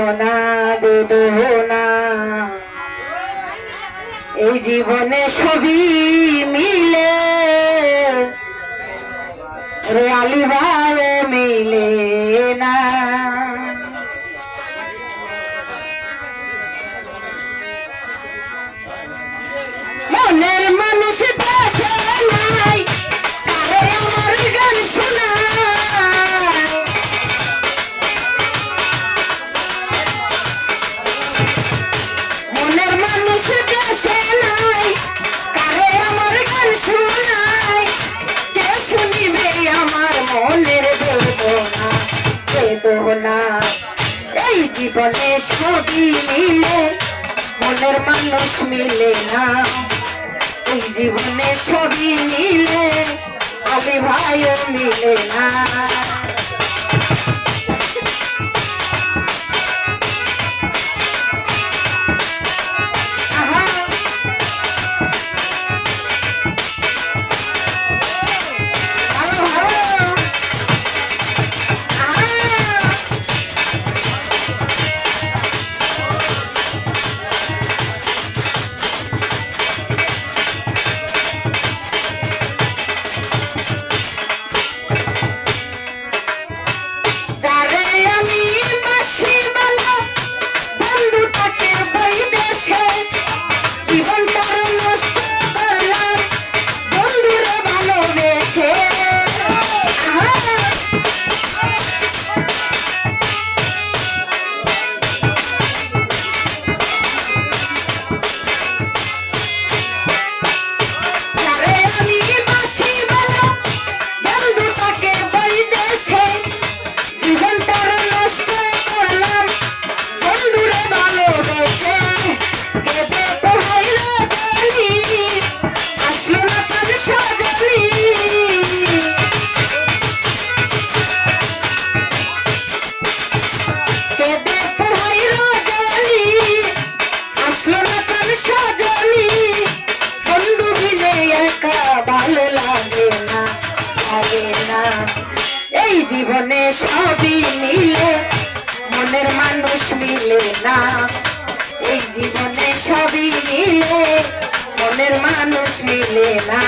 বেদনা বেদনা এই জীবনে সবই মিলে রে আলী ভাই মিলে না মনের মানুষ দেশে নাই কারে আমার গান শোনায় মনের মানুষ দেশে নাই কারে আমার গান শোনায় কে শুনিবে আমার মনের বেদনা বেদনা এই জীবনে সবই মিলে মনের মানুষ মিলে না এই জীবনে সবই মিলে আলী ভাইও মিলে না এই জীবনে সবই মিলে মনের মানুষ মিলে না এই জীবনে সবই মিলে মনের মানুষ মিলে না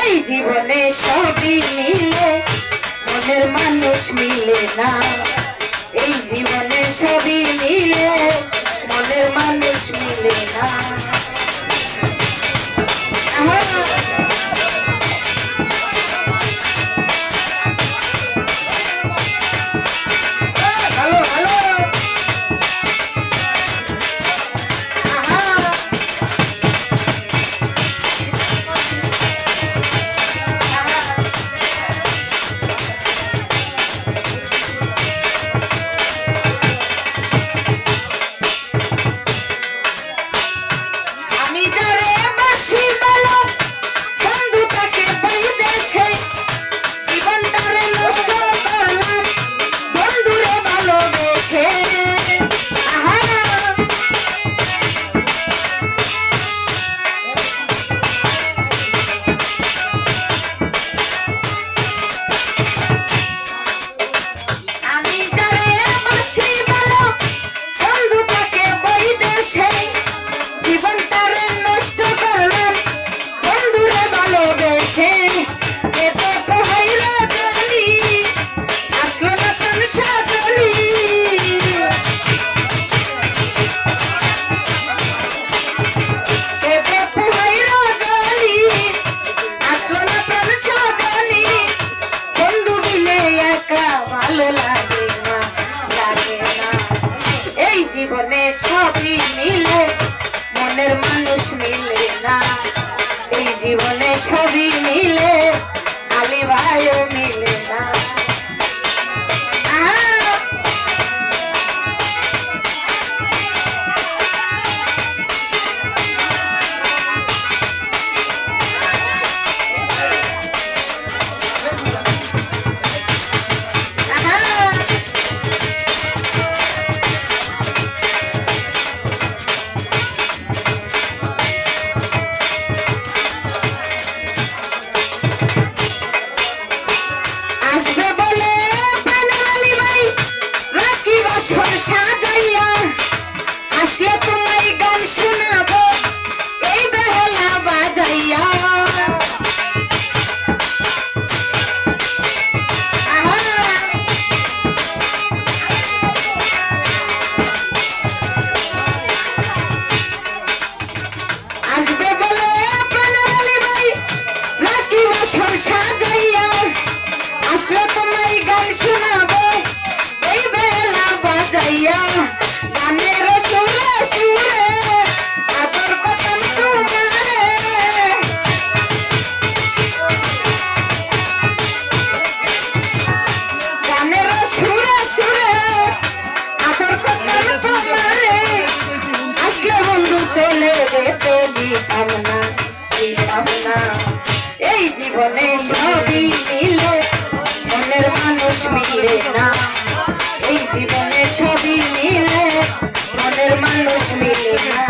এই জীবনে সবই মিলে মনের মানুষ মিলে না এই জীবনে সবই মিলে মনের মানুষ মিলে না জীবনে সবই মিলে মনের মানুষ মিলে না, এই জীবনে সবই মিলে আলী ভাইও মিলে না। সাজাইয়া আসিয়া তোমায় গান শোনাবো এই বেলা বাজাইয়া, আসবে বলে প্রাণালী ভাই রাখি বছর সাজাইয়া আসলে তোমায় গান শোনাবো এই বেলা বাজাইয়া, গানের সুরে সুরে আদর করতাম তোমারে, গানের সুরে সুরে আদর করতাম তোমারে, আসলে বন্ধু চলে যেতে দিতাম না, দিতাম না। এই জীবনে সবই মিলে মনের মানুষ মিলে না, এই জীবনে সবই মিলে মনের মানুষ মিলে না।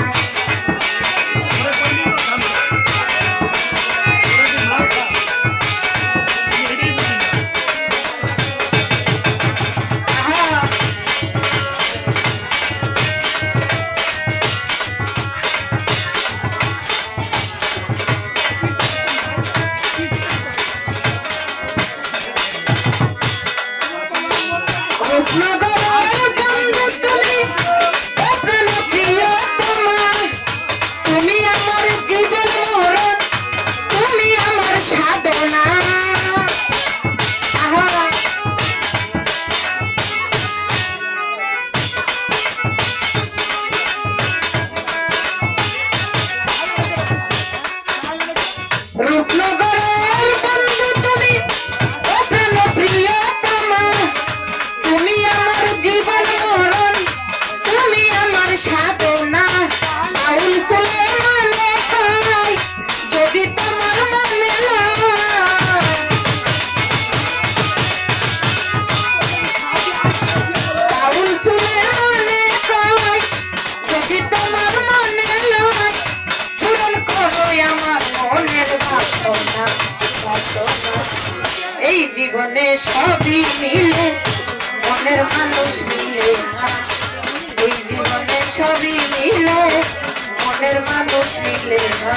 এই জীবনে সবই মিলে মনের মানুষ মিলে না, এই জীবনে সবই মিলে মনের মানুষ মিলে না।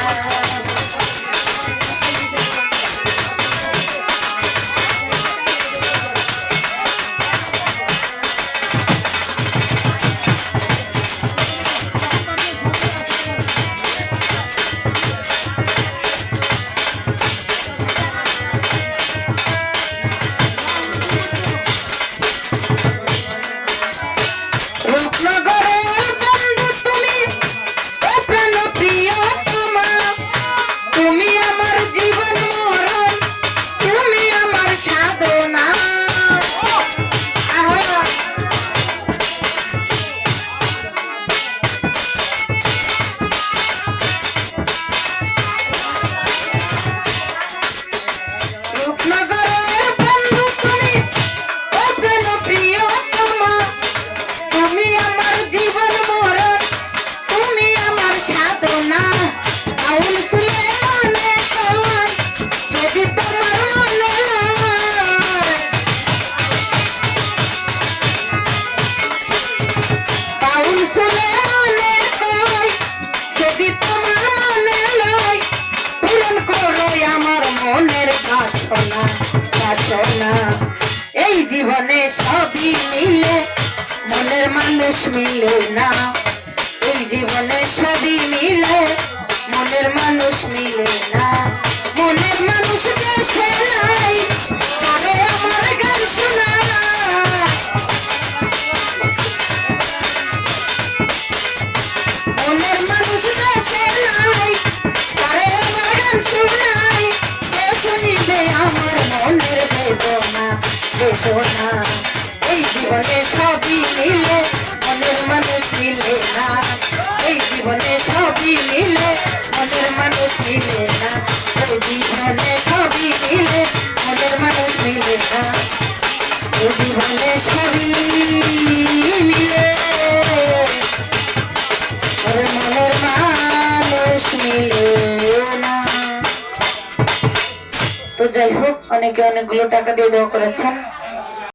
এই জীবনে সবই মিলে মনের মানুষ মিলে না, এই জীবনে সবই মিলে মনের মানুষ মিলে না, মনের মানুষ দেশে নাই আরে আমার গান শোনা, বেদনা এই জীবনে সবই মিলে মনের মানুষ মিলে না এই জীবনে সবই মিলে মনের মানুষ মিলে না এই জীবনে সবই মিলে মনের মানুষ মিলে না এই জীবনে সবই মিলে মনের মানুষ মিলে না। তো যাই হোক, অনেকে অনেকগুলো টাকা দিয়ে দেওয়া করেছেন।